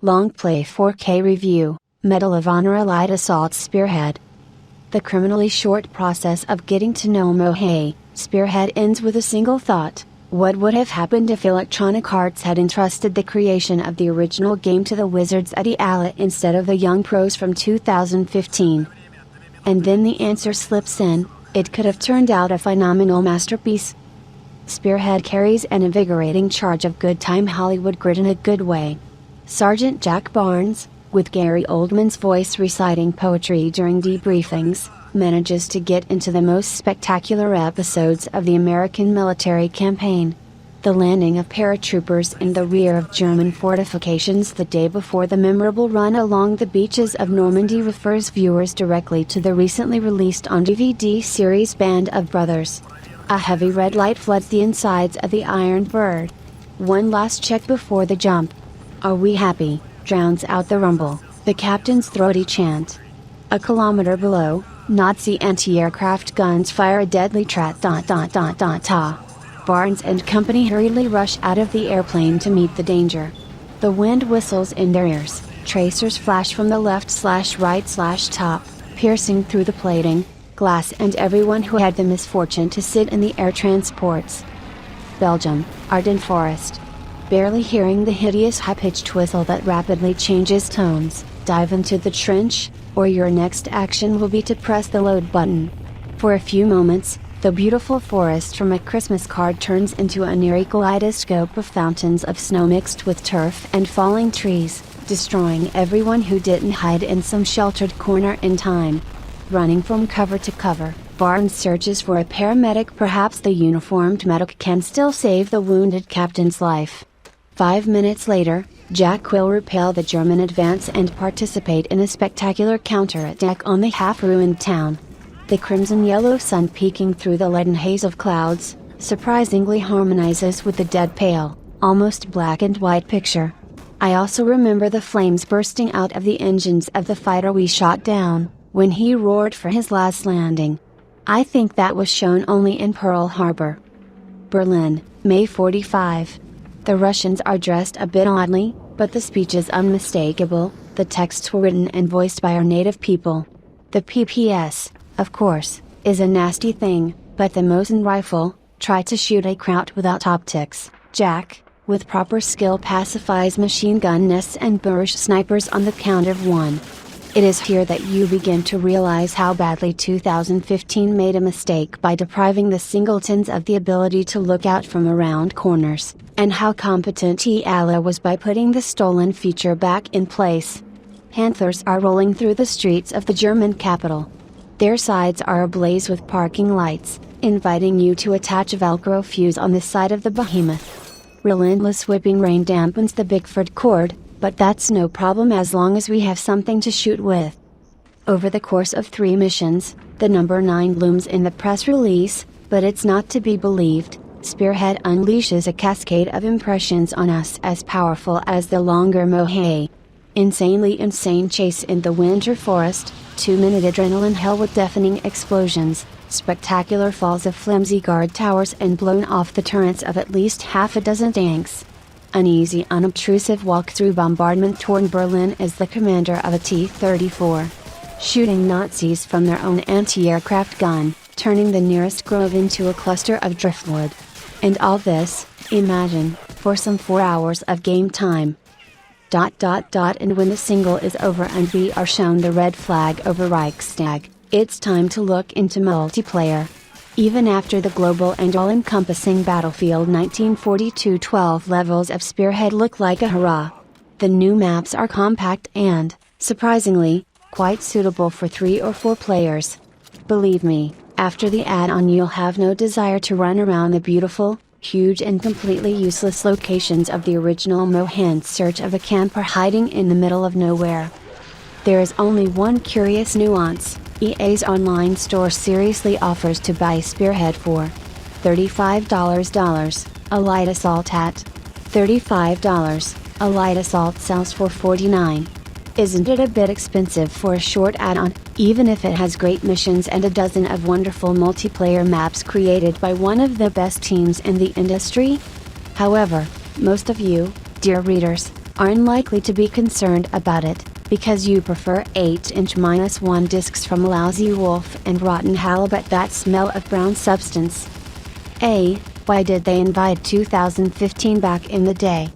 Longplay 4K Review, Medal of Honor Elite Assault Spearhead. The criminally short process of getting to know Mohei, Spearhead ends with a single thought: what would have happened if Electronic Arts had entrusted the creation of the original game to the wizards at EALA instead of the young pros from 2015? And then the answer slips in: it could have turned out a phenomenal masterpiece. Spearhead carries an invigorating charge of good time Hollywood grit in a good way. Sergeant Jack Barnes, with Gary Oldman's voice reciting poetry during debriefings, manages to get into the most spectacular episodes of the American military campaign. The landing of paratroopers in the rear of German fortifications the day before the memorable run along the beaches of Normandy refers viewers directly to the recently released on DVD series Band of Brothers. A heavy red light floods the insides of the Iron Bird. One last check before the jump. "Are we happy?" drowns out the rumble, the captain's throaty chant. A kilometer below, Nazi anti-aircraft guns fire a deadly trat. Barnes and company hurriedly rush out of the airplane to meet the danger. The wind whistles in their ears, tracers flash from the left/right/top, piercing through the plating, glass and everyone who had the misfortune to sit in the air transports. Belgium, Ardennes Forest. Barely hearing the hideous high-pitched whistle that rapidly changes tones, dive into the trench, or your next action will be to press the load button. For a few moments, the beautiful forest from a Christmas card turns into an eerie kaleidoscope of fountains of snow mixed with turf and falling trees, destroying everyone who didn't hide in some sheltered corner in time. Running from cover to cover, Barnes searches for a paramedic. Perhaps the uniformed medic can still save the wounded captain's life. 5 minutes later, Jack will repel the German advance and participate in a spectacular counterattack on the half-ruined town. The crimson-yellow sun peeking through the leaden haze of clouds, surprisingly harmonizes with the dead pale, almost black and white picture. I also remember the flames bursting out of the engines of the fighter we shot down, when he roared for his last landing. I think that was shown only in Pearl Harbor. Berlin, May 45. The Russians are dressed a bit oddly, but the speech is unmistakable. The texts were written and voiced by our native people. The PPS, of course, is a nasty thing, but the Mosin rifle, try to shoot a Kraut without optics. Jack, with proper skill, pacifies machine gun nests and Burrish snipers on the count of 1. It is here that you begin to realize how badly 2015 made a mistake by depriving the singletons of the ability to look out from around corners, and how competent EALA was by putting the stolen feature back in place. Panthers are rolling through the streets of the German capital. Their sides are ablaze with parking lights, inviting you to attach a Velcro fuse on the side of the behemoth. Relentless whipping rain dampens the Bickford cord, but that's no problem as long as we have something to shoot with. Over the course of 3 missions, the number 9 looms in the press release, but it's not to be believed. Spearhead unleashes a cascade of impressions on us as powerful as the longer Mohei. Insanely insane chase in the winter forest, 2-minute adrenaline hell with deafening explosions, spectacular falls of flimsy guard towers and blown off the turrets of at least half a dozen tanks. Uneasy unobtrusive walk through bombardment-torn Berlin as the commander of a T-34. Shooting Nazis from their own anti-aircraft gun, turning the nearest grove into a cluster of driftwood. And all this, imagine, for some 4 hours of game time. And when the single is over and we are shown the red flag over Reichstag, it's time to look into multiplayer. Even after the global and all-encompassing Battlefield 1942 12 levels of Spearhead look like a hurrah. The new maps are compact and, surprisingly, quite suitable for 3 or 4 players. Believe me, after the add-on you'll have no desire to run around the beautiful, huge and completely useless locations of the original Mohei in search of a camper hiding in the middle of nowhere. There is only one curious nuance: EA's online store seriously offers to buy Spearhead for $35. Elite Assault at $35. Elite Assault sells for $49. Isn't it a bit expensive for a short add-on, even if it has great missions and a dozen of wonderful multiplayer maps created by one of the best teams in the industry? However, most of you, dear readers, are unlikely to be concerned about it, because you prefer 8" -1 discs from lousy wolf and rotten halibut that smell of brown substance. Why did they invite 2015 back in the day?